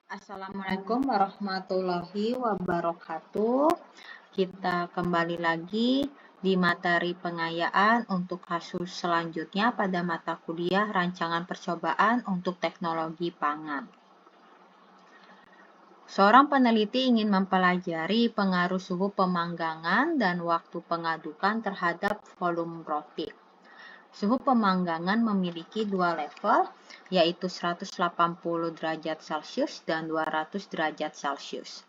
Assalamualaikum warahmatullahi wabarakatuh. Kita kembali lagi di materi pengayaan untuk kasus selanjutnya pada mata kuliah rancangan percobaan untuk teknologi pangan. Seorang peneliti ingin mempelajari pengaruh suhu pemanggangan dan waktu pengadukan terhadap volume roti. Suhu pemanggangan memiliki dua level, yaitu 180 derajat Celcius dan 200 derajat Celcius.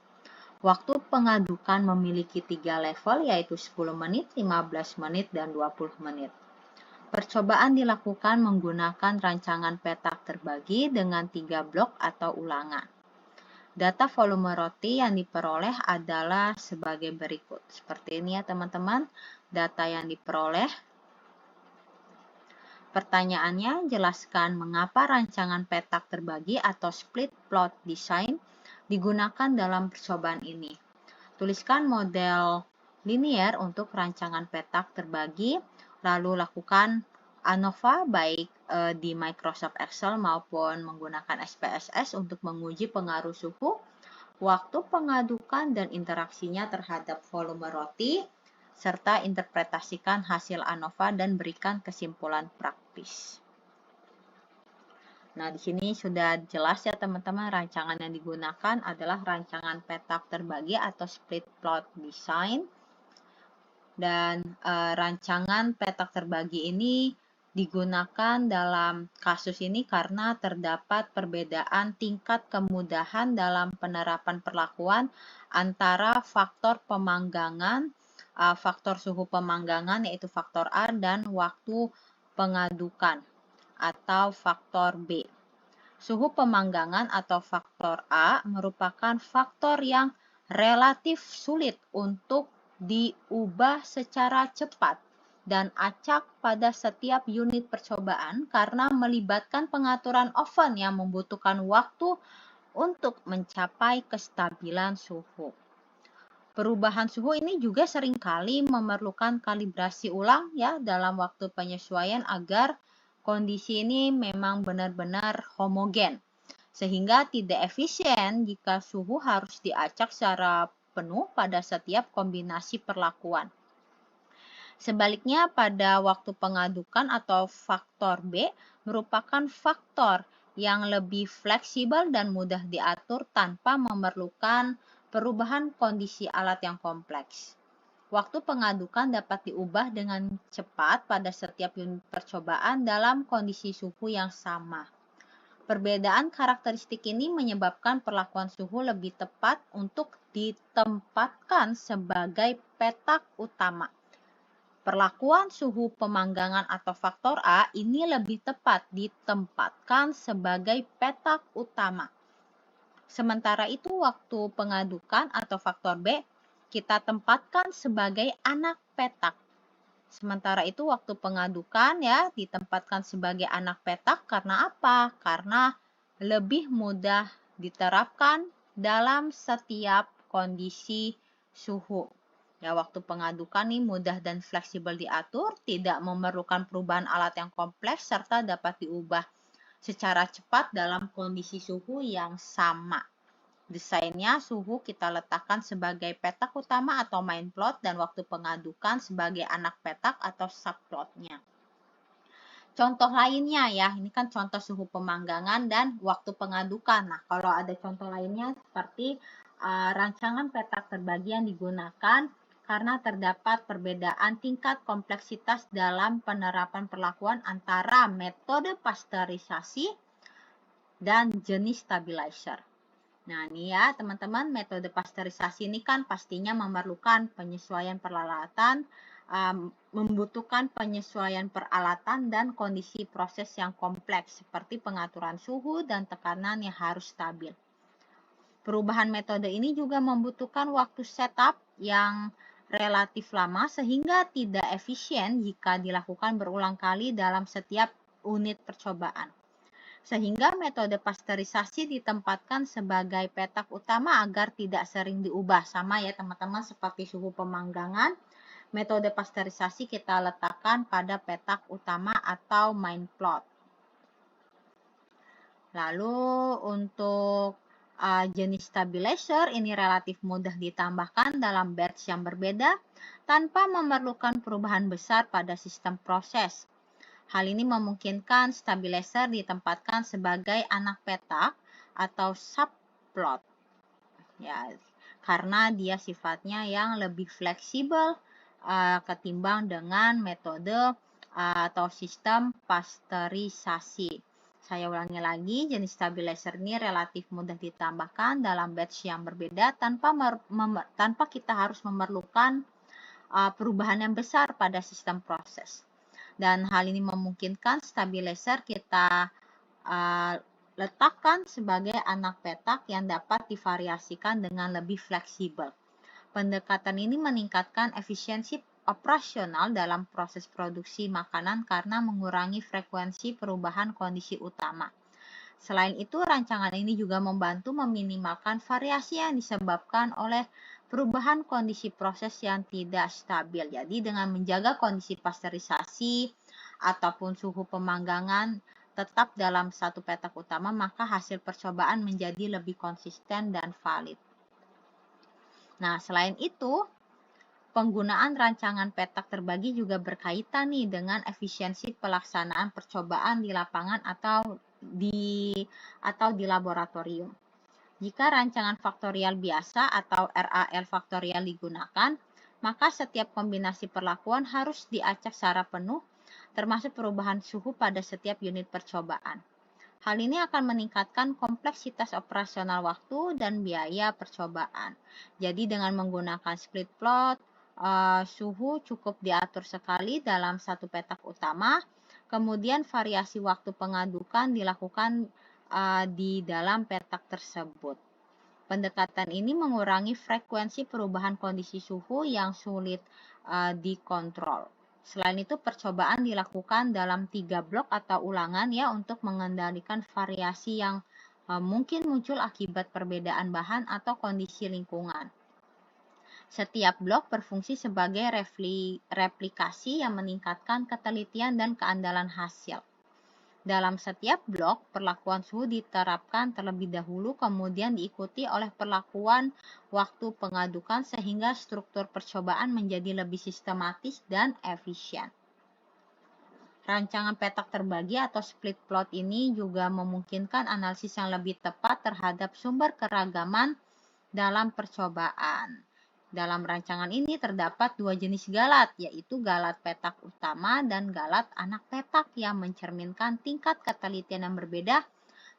Waktu pengadukan memiliki tiga level, yaitu 10 menit, 15 menit, dan 20 menit. Percobaan dilakukan menggunakan rancangan petak terbagi dengan 3 blok atau ulangan. Data volume roti yang diperoleh adalah sebagai berikut. Seperti ini ya teman-teman, data yang diperoleh. Pertanyaannya, jelaskan mengapa rancangan petak terbagi atau split plot design digunakan dalam percobaan ini. Tuliskan model linear untuk rancangan petak terbagi, lalu lakukan ANOVA baik di Microsoft Excel maupun menggunakan SPSS untuk menguji pengaruh suhu, waktu pengadukan dan interaksinya terhadap volume roti, serta interpretasikan hasil ANOVA dan berikan kesimpulan praktis. Nah, di sini sudah jelas ya teman-teman, rancangan yang digunakan adalah rancangan petak terbagi atau split plot design. Dan rancangan petak terbagi ini digunakan dalam kasus ini karena terdapat perbedaan tingkat kemudahan dalam penerapan perlakuan antara faktor pemanggangan, faktor suhu pemanggangan yaitu faktor A, dan waktu pengadukan atau faktor B. Suhu pemanggangan atau faktor A merupakan faktor yang relatif sulit untuk diubah secara cepat dan acak pada setiap unit percobaan karena melibatkan pengaturan oven yang membutuhkan waktu untuk mencapai kestabilan suhu. Perubahan suhu ini juga seringkali memerlukan kalibrasi ulang ya dalam waktu penyesuaian agar kondisi ini memang benar-benar homogen, sehingga tidak efisien jika suhu harus diacak secara penuh pada setiap kombinasi perlakuan. Sebaliknya, pada waktu pengadukan atau faktor B merupakan faktor yang lebih fleksibel dan mudah diatur tanpa memerlukan perubahan kondisi alat yang kompleks. Waktu pengadukan dapat diubah dengan cepat pada setiap unit percobaan dalam kondisi suhu yang sama. Perbedaan karakteristik ini menyebabkan perlakuan suhu lebih tepat untuk ditempatkan sebagai petak utama. Perlakuan suhu pemanggangan atau faktor A ini lebih tepat ditempatkan sebagai petak utama. Sementara itu, waktu pengadukan atau faktor B kita tempatkan sebagai anak petak. Sementara itu, waktu pengadukan ya ditempatkan sebagai anak petak karena apa? Karena lebih mudah diterapkan dalam setiap kondisi suhu. Ya, waktu pengadukan nih mudah dan fleksibel diatur, tidak memerlukan perubahan alat yang kompleks, serta dapat diubah secara cepat dalam kondisi suhu yang sama. Desainnya, suhu kita letakkan sebagai petak utama atau main plot dan waktu pengadukan sebagai anak petak atau subplotnya. Contoh lainnya ya, ini kan contoh suhu pemanggangan dan waktu pengadukan. Nah, kalau ada contoh lainnya seperti rancangan petak terbagi yang digunakan karena terdapat perbedaan tingkat kompleksitas dalam penerapan perlakuan antara metode pasteurisasi dan jenis stabilizer. Nah, ini ya teman-teman, metode pasteurisasi ini kan pastinya memerlukan penyesuaian peralatan, membutuhkan penyesuaian peralatan dan kondisi proses yang kompleks seperti pengaturan suhu dan tekanan yang harus stabil. Perubahan metode ini juga membutuhkan waktu setup yang relatif lama sehingga tidak efisien jika dilakukan berulang kali dalam setiap unit percobaan. Sehingga metode pasteurisasi ditempatkan sebagai petak utama agar tidak sering diubah. Sama ya teman-teman seperti suhu pemanggangan, metode pasteurisasi kita letakkan pada petak utama atau main plot. Lalu untuk Jenis stabilizer ini relatif mudah ditambahkan dalam batch yang berbeda tanpa memerlukan perubahan besar pada sistem proses. Hal ini memungkinkan stabilizer ditempatkan sebagai anak petak atau subplot, ya, karena dia sifatnya yang lebih fleksibel ketimbang dengan metode atau sistem pasteurisasi. Saya ulangi lagi, jenis stabilizer ini relatif mudah ditambahkan dalam batch yang berbeda tanpa kita harus memerlukan perubahan yang besar pada sistem proses. Dan hal ini memungkinkan stabilizer kita letakkan sebagai anak petak yang dapat divariasikan dengan lebih fleksibel. Pendekatan ini meningkatkan efisiensi operasional dalam proses produksi makanan karena mengurangi frekuensi perubahan kondisi utama. Selain itu, rancangan ini juga membantu meminimalkan variasi yang disebabkan oleh perubahan kondisi proses yang tidak stabil. Jadi, dengan menjaga kondisi pasteurisasi ataupun suhu pemanggangan tetap dalam satu petak utama, maka hasil percobaan menjadi lebih konsisten dan valid. Nah, selain itu, penggunaan rancangan petak terbagi juga berkaitan nih dengan efisiensi pelaksanaan percobaan di lapangan atau di laboratorium. Jika rancangan faktorial biasa atau RAL faktorial digunakan, maka setiap kombinasi perlakuan harus diacak secara penuh, termasuk perubahan suhu pada setiap unit percobaan. Hal ini akan meningkatkan kompleksitas operasional waktu dan biaya percobaan. Jadi dengan menggunakan split plot, suhu cukup diatur sekali dalam satu petak utama, kemudian variasi waktu pengadukan dilakukan di dalam petak tersebut. Pendekatan ini mengurangi frekuensi perubahan kondisi suhu yang sulit dikontrol. Selain itu, percobaan dilakukan dalam 3 blok atau ulangan ya untuk mengendalikan variasi yang mungkin muncul akibat perbedaan bahan atau kondisi lingkungan. Setiap blok berfungsi sebagai replikasi yang meningkatkan ketelitian dan keandalan hasil. Dalam setiap blok, perlakuan suhu diterapkan terlebih dahulu, kemudian diikuti oleh perlakuan waktu pengadukan sehingga struktur percobaan menjadi lebih sistematis dan efisien. Rancangan petak terbagi atau split plot ini juga memungkinkan analisis yang lebih tepat terhadap sumber keragaman dalam percobaan. Dalam rancangan ini terdapat 2 jenis galat, yaitu galat petak utama dan galat anak petak yang mencerminkan tingkat ketelitian yang berbeda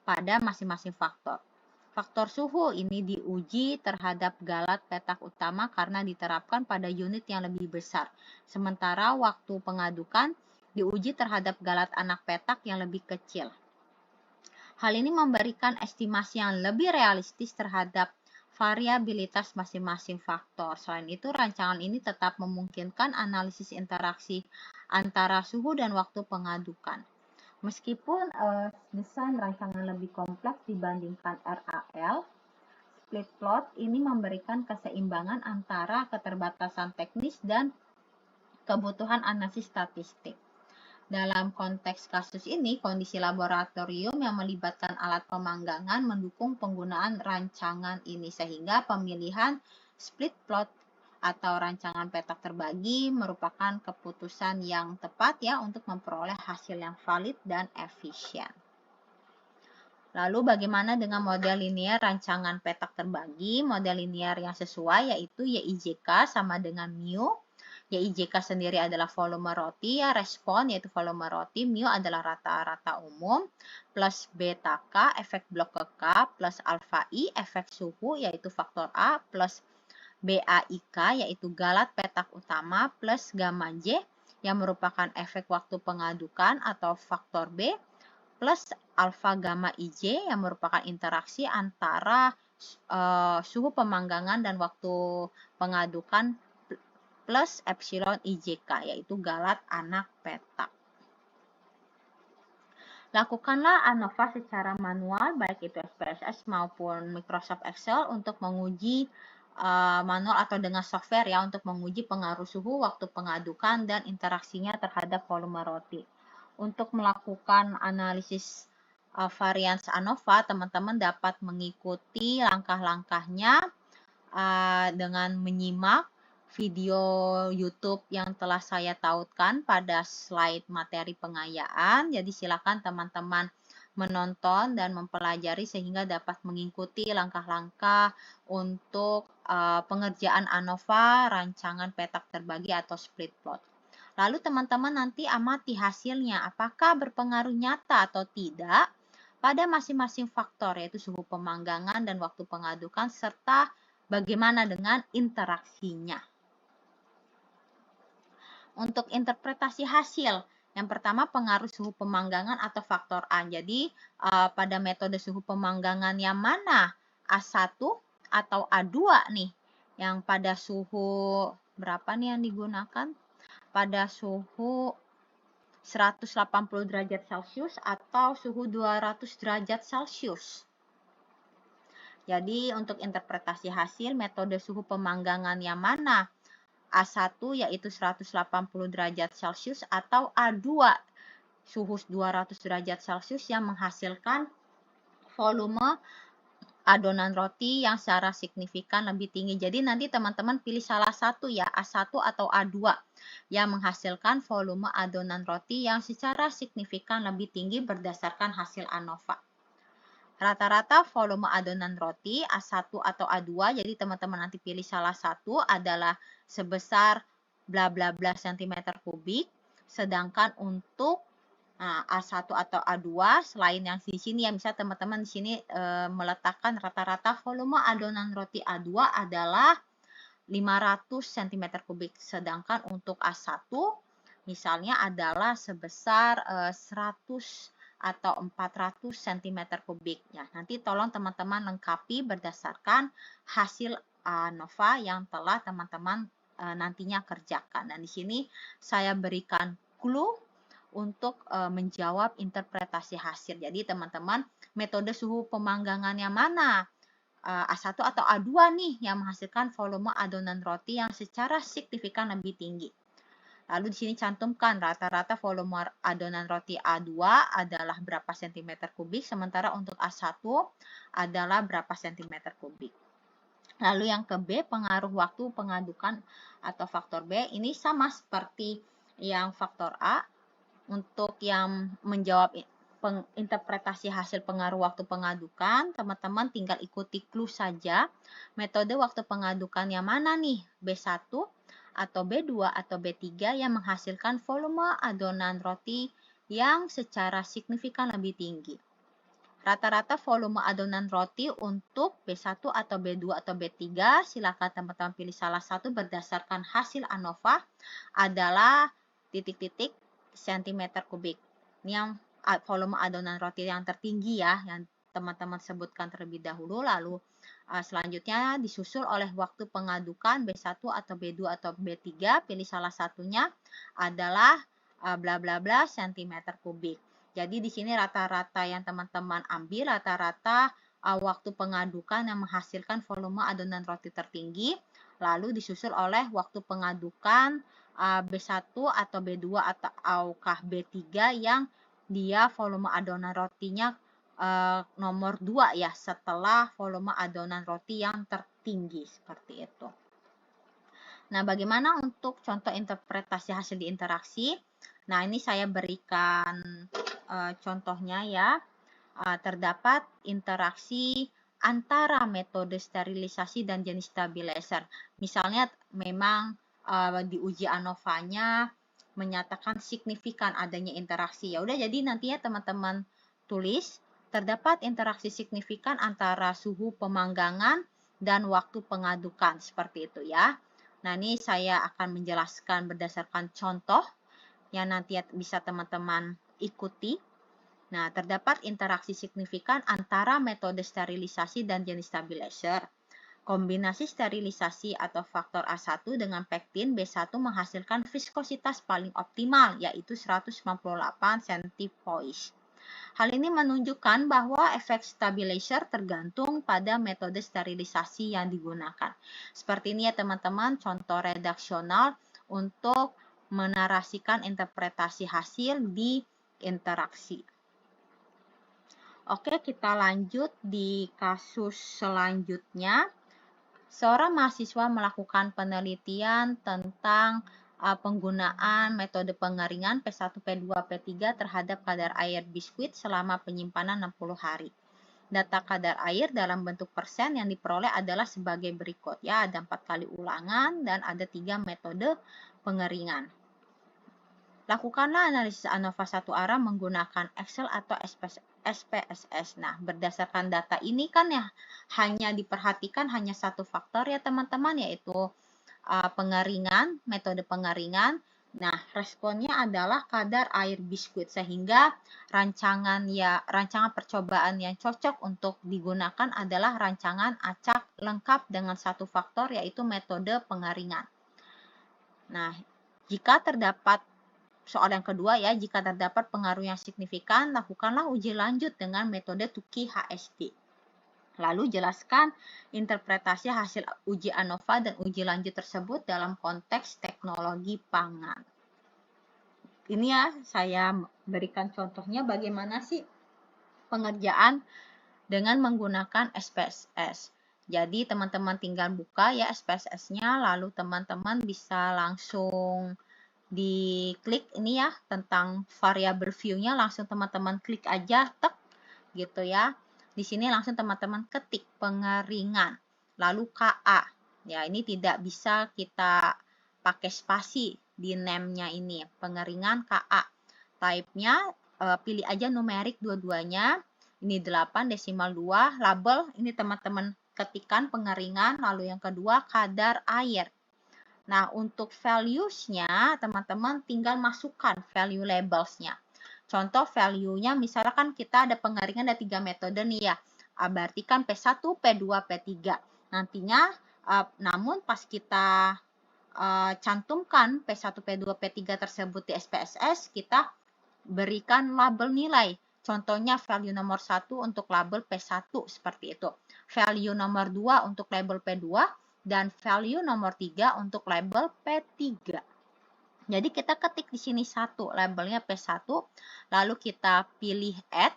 pada masing-masing faktor. Faktor suhu ini diuji terhadap galat petak utama karena diterapkan pada unit yang lebih besar, sementara waktu pengadukan diuji terhadap galat anak petak yang lebih kecil. Hal ini memberikan estimasi yang lebih realistis terhadap variabilitas masing-masing faktor. Selain itu, rancangan ini tetap memungkinkan analisis interaksi antara suhu dan waktu pengadukan. Meskipun desain rancangan lebih kompleks dibandingkan RAL, split plot ini memberikan keseimbangan antara keterbatasan teknis dan kebutuhan analisis statistik. Dalam konteks kasus ini, kondisi laboratorium yang melibatkan alat pemanggangan mendukung penggunaan rancangan ini, sehingga pemilihan split plot atau rancangan petak terbagi merupakan keputusan yang tepat ya untuk memperoleh hasil yang valid dan efisien. Lalu bagaimana dengan model linear rancangan petak terbagi? Model linear yang sesuai yaitu YIJK sama dengan mu. YIJK sendiri adalah volume roti, ya, respon yaitu volume roti, mu adalah rata-rata umum, plus beta K, efek blok ke K, plus alfa I, efek suhu, yaitu faktor A, plus BAIK, yaitu galat petak utama, plus gamma J, yang merupakan efek waktu pengadukan atau faktor B, plus alfa gamma IJ, yang merupakan interaksi antara suhu pemanggangan dan waktu pengadukan, plus epsilon IJK, yaitu galat anak petak. Lakukanlah ANOVA secara manual, baik itu SPSS maupun Microsoft Excel, untuk menguji manual atau dengan software ya, untuk menguji pengaruh suhu, waktu pengadukan, dan interaksinya terhadap volume roti. Untuk melakukan analisis varians ANOVA, teman-teman dapat mengikuti langkah-langkahnya dengan menyimak video YouTube yang telah saya tautkan pada slide materi pengayaan. Jadi silakan teman-teman menonton dan mempelajari sehingga dapat mengikuti langkah-langkah untuk pengerjaan ANOVA, rancangan petak terbagi atau split plot. Lalu teman-teman nanti amati hasilnya, apakah berpengaruh nyata atau tidak pada masing-masing faktor, yaitu suhu pemanggangan dan waktu pengadukan, serta bagaimana dengan interaksinya. Untuk interpretasi hasil, yang pertama pengaruh suhu pemanggangan atau faktor A. Jadi pada metode suhu pemanggangan yang mana? A1 atau A2 nih? Yang pada suhu berapa nih yang digunakan? Pada suhu 180 derajat Celcius atau suhu 200 derajat Celcius. Jadi untuk interpretasi hasil metode suhu pemanggangan yang mana? A1 yaitu 180 derajat Celcius atau A2 suhu 200 derajat Celcius yang menghasilkan volume adonan roti yang secara signifikan lebih tinggi. Jadi nanti teman-teman pilih salah satu ya, A1 atau A2 yang menghasilkan volume adonan roti yang secara signifikan lebih tinggi berdasarkan hasil ANOVA. Rata-rata volume adonan roti A1 atau A2, jadi teman-teman nanti pilih salah satu adalah sebesar bla bla bla cm kubik, sedangkan untuk A1 atau A2 selain yang di sini ya, misal teman-teman di sini meletakkan rata-rata volume adonan roti A2 adalah 500 cm kubik, sedangkan untuk A1 misalnya adalah sebesar 100 atau 400 cm kubik. Ya, nanti tolong teman-teman lengkapi berdasarkan hasil ANOVA yang telah teman-teman nantinya kerjakan. Dan di sini saya berikan clue untuk menjawab interpretasi hasil. Jadi teman-teman, metode suhu pemanggangan yang mana? A1 atau A2 nih yang menghasilkan volume adonan roti yang secara signifikan lebih tinggi. Lalu di sini cantumkan rata-rata volume adonan roti A2 adalah berapa cm kubik, sementara untuk A1 adalah berapa cm kubik. Lalu yang ke B, pengaruh waktu pengadukan atau faktor B, ini sama seperti yang faktor A. Untuk yang menjawab interpretasi hasil pengaruh waktu pengadukan, teman-teman tinggal ikuti clue saja. Metode waktu pengadukan yang mana nih? B1 atau B2 atau B3 yang menghasilkan volume adonan roti yang secara signifikan lebih tinggi. Rata-rata volume adonan roti untuk B1 atau B2 atau B3, silakan teman-teman pilih salah satu berdasarkan hasil ANOVA adalah titik-titik cm kubik. Ini yang volume adonan roti yang tertinggi ya, yang teman-teman sebutkan terlebih dahulu. Lalu selanjutnya disusul oleh waktu pengadukan B1 atau B2 atau B3, pilih salah satunya adalah bla bla bla cm kubik. Jadi di sini rata-rata yang teman-teman ambil rata-rata waktu pengadukan yang menghasilkan volume adonan roti tertinggi, lalu disusul oleh waktu pengadukan B1 atau B2 atau B3 yang dia volume adonan rotinya nomor 2 ya, setelah volume adonan roti yang tertinggi seperti itu. Nah, bagaimana untuk contoh interpretasi hasil di interaksi? Nah, ini saya berikan contohnya ya. Terdapat interaksi antara metode sterilisasi dan jenis stabilizer. Misalnya memang di uji ANOVA-nya menyatakan signifikan adanya interaksi. Ya udah, jadi nantinya teman-teman tulis terdapat interaksi signifikan antara suhu pemanggangan dan waktu pengadukan, seperti itu ya. Nah, ini saya akan menjelaskan berdasarkan contoh yang nanti bisa teman-teman ikuti. Nah, terdapat interaksi signifikan antara metode sterilisasi dan jenis stabilizer. Kombinasi sterilisasi atau faktor A1 dengan pektin B1 menghasilkan viskositas paling optimal, yaitu 198 centipoise. Hal ini menunjukkan bahwa efek stabilizer tergantung pada metode sterilisasi yang digunakan. Seperti ini ya teman-teman, contoh redaksional untuk menarasikan interpretasi hasil di interaksi. Oke, kita lanjut di kasus selanjutnya. Seorang mahasiswa melakukan penelitian tentang penggunaan metode pengeringan P1, P2, P3 terhadap kadar air biskuit selama penyimpanan 60 hari. Data kadar air dalam bentuk persen yang diperoleh adalah sebagai berikut ya, ada 4 kali ulangan dan ada 3 metode pengeringan. Lakukanlah analisis ANOVA satu arah menggunakan Excel atau SPSS. Nah, berdasarkan data ini kan ya hanya diperhatikan hanya satu faktor ya teman-teman, yaitu pengeringan, metode pengeringan. Nah, responnya adalah kadar air biskuit, sehingga rancangan percobaan yang cocok untuk digunakan adalah rancangan acak lengkap dengan satu faktor, yaitu metode pengeringan. Nah, jika terdapat soal yang kedua ya, jika terdapat pengaruh yang signifikan, lakukanlah uji lanjut dengan metode Tukey HSD. Lalu jelaskan interpretasi hasil uji ANOVA dan uji lanjut tersebut dalam konteks teknologi pangan. Ini ya, saya berikan contohnya bagaimana sih pengerjaan dengan menggunakan SPSS. Jadi teman-teman tinggal buka ya SPSS-nya, lalu teman-teman bisa langsung diklik ini ya, tentang variable view-nya, langsung teman-teman klik aja, tek gitu ya. Di sini langsung teman-teman ketik pengeringan, lalu KA. Ya, ini tidak bisa kita pakai spasi di name-nya ini, pengeringan KA. Type-nya pilih aja numerik dua-duanya. Ini 8 desimal 2, label ini teman-teman ketikkan pengeringan, lalu yang kedua kadar air. Nah, untuk values-nya, teman-teman tinggal masukkan value labels-nya. Contoh value-nya, misalkan kita ada pengeringan ada 3 metode nih ya. Berarti kan P1, P2, P3. Nantinya, namun pas kita cantumkan P1, P2, P3 tersebut di SPSS, kita berikan label nilai. Contohnya value nomor 1 untuk label P1 seperti itu. Value nomor 2 untuk label P2 dan value nomor 3 untuk label P3. Jadi kita ketik di sini 1, labelnya P1, lalu kita pilih add,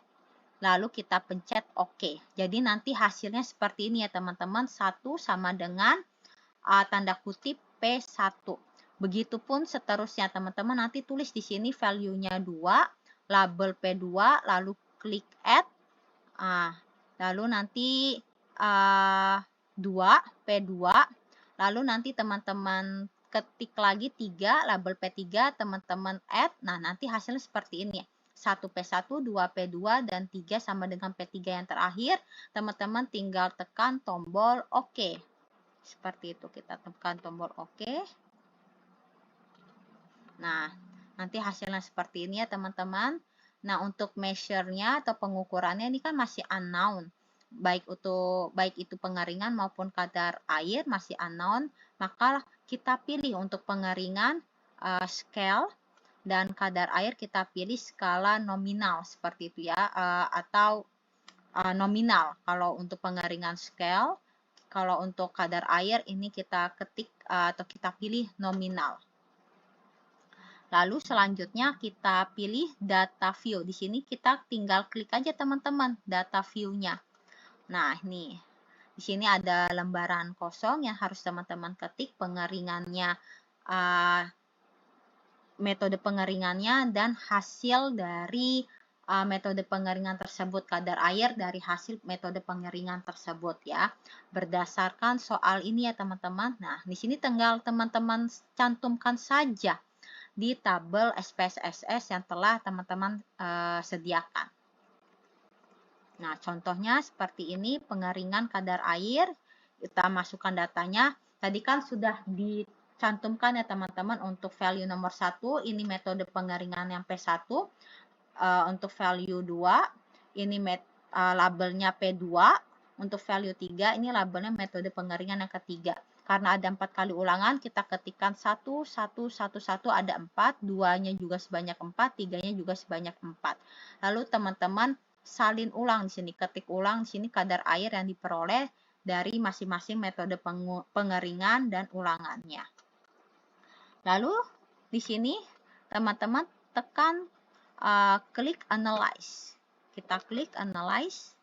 lalu kita pencet OK. Jadi nanti hasilnya seperti ini ya teman-teman, 1 sama dengan tanda kutip P1. Begitupun seterusnya teman-teman, nanti tulis di sini value-nya 2, label P2, lalu klik add, lalu nanti 2, P2, lalu nanti teman-teman ketik lagi 3, label P3, teman-teman add, nah nanti hasilnya seperti ini ya, 1 P1, 2 P2, dan 3 sama dengan P3 yang terakhir, teman-teman tinggal tekan tombol OK. Seperti itu, kita tekan tombol OK. Nah, nanti hasilnya seperti ini ya teman-teman. Nah, untuk measure-nya atau pengukurannya ini kan masih unknown. Baik itu pengeringan maupun kadar air masih unknown, maka kita pilih untuk pengeringan scale dan kadar air kita pilih skala nominal seperti itu ya, atau nominal. Kalau untuk pengeringan scale, kalau untuk kadar air ini kita ketik atau kita pilih nominal. Lalu selanjutnya kita pilih data view. Di sini kita tinggal klik aja teman-teman data view-nya. Nah, ini di sini ada lembaran kosong yang harus teman-teman ketik pengeringannya, metode pengeringannya dan hasil dari metode pengeringan tersebut, kadar air dari hasil metode pengeringan tersebut ya. Berdasarkan soal ini ya teman-teman. Nah, di sini tinggal teman-teman cantumkan saja di tabel SPSS yang telah teman-teman sediakan. Nah, contohnya seperti ini, pengeringan kadar air, kita masukkan datanya. Tadi kan sudah dicantumkan ya teman-teman untuk value nomor 1, ini metode pengeringan yang P1. Untuk value 2, ini labelnya P2. Untuk value 3, ini labelnya metode pengeringan yang ketiga. Karena ada 4 kali ulangan, kita ketikkan 1, 1, 1, 1, ada 4, 2-nya juga sebanyak 4, 3-nya juga sebanyak 4. Lalu teman-teman salin ulang di sini, ketik ulang di sini kadar air yang diperoleh dari masing-masing metode pengeringan dan ulangannya. Lalu di sini teman-teman tekan klik analyze. Kita klik Analyze.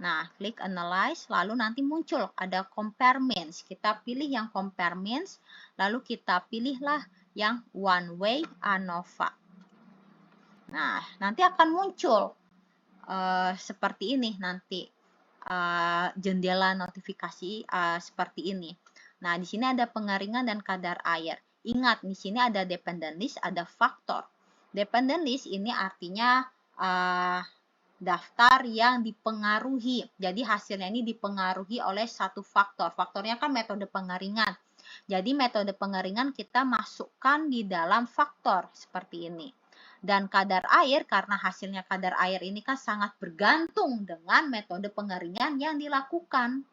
Nah, klik Analyze, lalu nanti muncul ada Compare Means. Kita pilih yang Compare Means, lalu kita pilihlah yang One Way ANOVA. Nah, nanti akan muncul seperti ini nanti. Jendela notifikasi seperti ini. Nah, di sini ada pengeringan dan kadar air. Ingat, di sini ada dependent list, ada faktor. Dependent list ini artinya daftar yang dipengaruhi. Jadi hasilnya ini dipengaruhi oleh satu faktor. Faktornya kan metode pengeringan. Jadi metode pengeringan kita masukkan di dalam faktor seperti ini. Dan kadar air, karena hasilnya kadar air ini kan sangat bergantung dengan metode pengeringan yang dilakukan.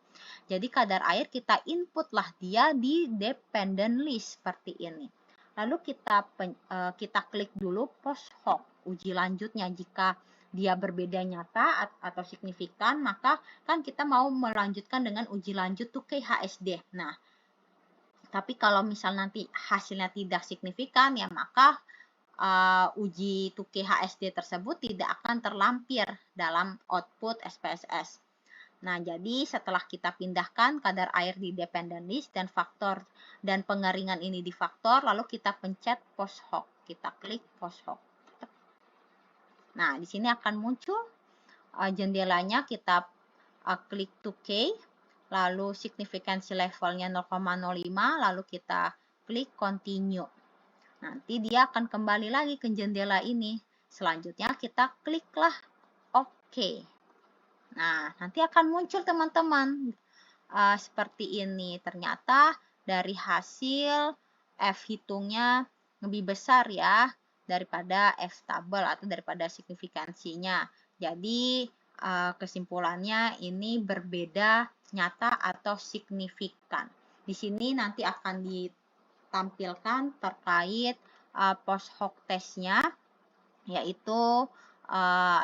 Jadi kadar air kita inputlah dia di dependent list seperti ini. Lalu kita klik dulu post hoc, uji lanjutnya. Jika dia berbeda nyata atau signifikan, maka kan kita mau melanjutkan dengan uji lanjut to KHSD. Nah, tapi kalau misal nanti hasilnya tidak signifikan, ya maka uji to KHSD tersebut tidak akan terlampir dalam output SPSS. Nah, jadi setelah kita pindahkan kadar air di dependent list dan faktor dan pengeringan ini di faktor, lalu kita pencet post hoc. Kita klik post hoc. Nah, di sini akan muncul jendelanya, kita klik to K, lalu signifikansi levelnya 0,05, lalu kita klik continue. Nanti dia akan kembali lagi ke jendela ini. Selanjutnya kita kliklah OK. Nah, nanti akan muncul teman-teman seperti ini. Ternyata dari hasil F hitungnya lebih besar ya daripada F tabel atau daripada signifikansinya. Jadi kesimpulannya ini berbeda nyata atau signifikan. Di sini nanti akan ditampilkan terkait post hoc testnya, yaitu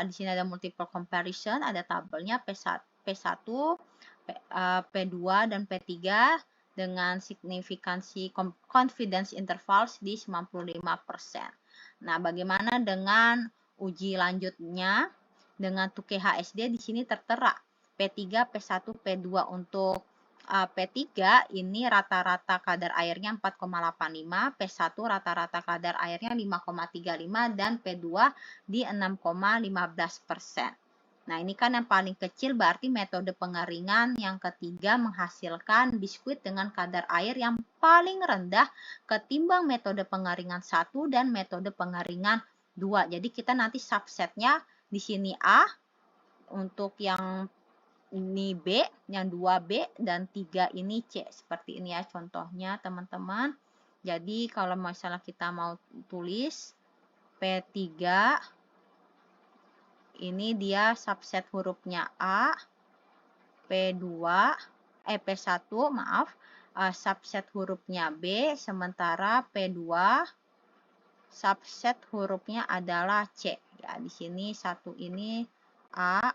di sini ada multiple comparison, ada tabelnya P1, P2, dan P3 dengan signifikansi confidence intervals di 95%. Nah, bagaimana dengan uji lanjutnya dengan to KHSD? Di sini tertera P3, P1, P2. Untuk P3 ini rata-rata kadar airnya 4,85, P1 rata-rata kadar airnya 5,35, dan P2 di 6,15%. Nah, ini kan yang paling kecil, berarti metode pengeringan yang ketiga menghasilkan biskuit dengan kadar air yang paling rendah ketimbang metode pengeringan 1 dan metode pengeringan 2. Jadi kita nanti subsetnya di sini A, untuk yang ini B, yang 2B, dan 3 ini C. Seperti ini ya contohnya teman-teman. Jadi kalau misalnya kita mau tulis P3, ini dia subset hurufnya A, P1, maaf, subset hurufnya B, sementara P2 subset hurufnya adalah C. Ya, di sini satu ini A,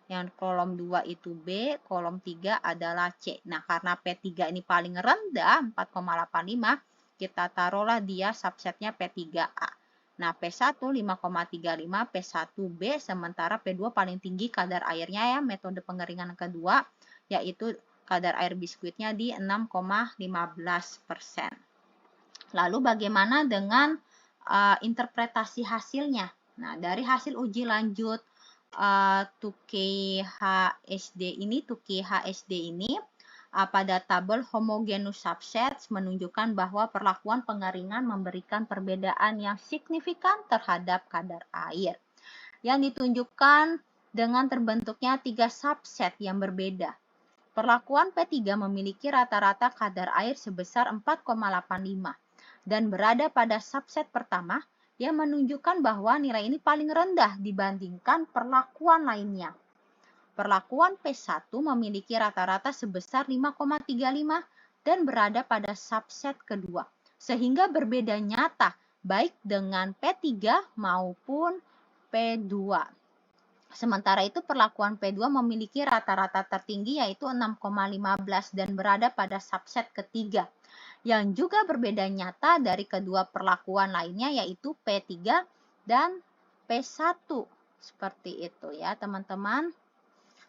yang kolom 2 itu B, kolom 3 adalah C. Nah, karena P3 ini paling rendah, 4,85, kita taruhlah dia subsetnya P3A. Nah, P1 5,35, P1B, sementara P2 paling tinggi kadar airnya ya, metode pengeringan kedua, yaitu kadar air biskuitnya di 6,15%. Lalu bagaimana dengan interpretasi hasilnya? Nah, dari hasil uji lanjut to KHSD ini, pada tabel homogeneous subsets menunjukkan bahwa perlakuan pengeringan memberikan perbedaan yang signifikan terhadap kadar air, yang ditunjukkan dengan terbentuknya 3 subset yang berbeda. Perlakuan P3 memiliki rata-rata kadar air sebesar 4,85 dan berada pada subset pertama, yang menunjukkan bahwa nilai ini paling rendah dibandingkan perlakuan lainnya. Perlakuan P1 memiliki rata-rata sebesar 5,35 dan berada pada subset kedua, sehingga berbeda nyata baik dengan P3 maupun P2. Sementara itu perlakuan P2 memiliki rata-rata tertinggi yaitu 6,15 dan berada pada subset ketiga, yang juga berbeda nyata dari kedua perlakuan lainnya yaitu P3 dan P1. Seperti itu ya teman-teman.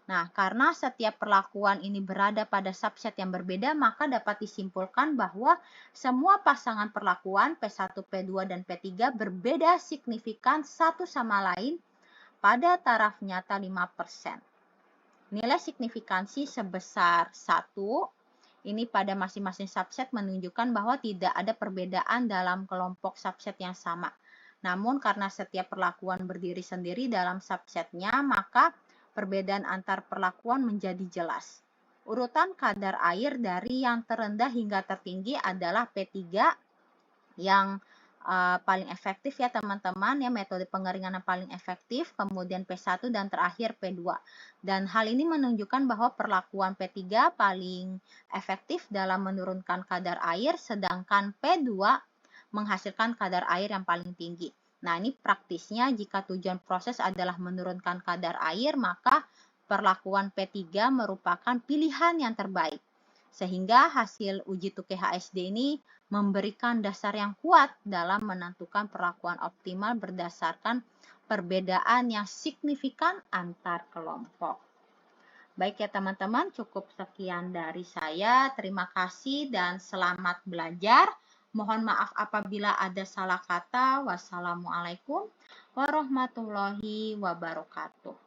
Nah, karena setiap perlakuan ini berada pada subset yang berbeda, maka dapat disimpulkan bahwa semua pasangan perlakuan P1, P2, dan P3 berbeda signifikan satu sama lain pada taraf nyata 5%. Nilai signifikansi sebesar 1, ini pada masing-masing subset menunjukkan bahwa tidak ada perbedaan dalam kelompok subset yang sama. Namun karena setiap perlakuan berdiri sendiri dalam subsetnya, maka perbedaan antar perlakuan menjadi jelas. Urutan kadar air dari yang terendah hingga tertinggi adalah P3 yang paling efektif ya teman-teman, ya metode pengeringan yang paling efektif, kemudian P1 dan terakhir P2. Dan hal ini menunjukkan bahwa perlakuan P3 paling efektif dalam menurunkan kadar air, sedangkan P2 menghasilkan kadar air yang paling tinggi. Nah, ini praktisnya jika tujuan proses adalah menurunkan kadar air, maka perlakuan P3 merupakan pilihan yang terbaik. Sehingga hasil uji Tukey HSD ini memberikan dasar yang kuat dalam menentukan perlakuan optimal berdasarkan perbedaan yang signifikan antar kelompok. Baik ya teman-teman, cukup sekian dari saya. Terima kasih dan selamat belajar. Mohon maaf apabila ada salah kata. Wassalamualaikum warahmatullahi wabarakatuh.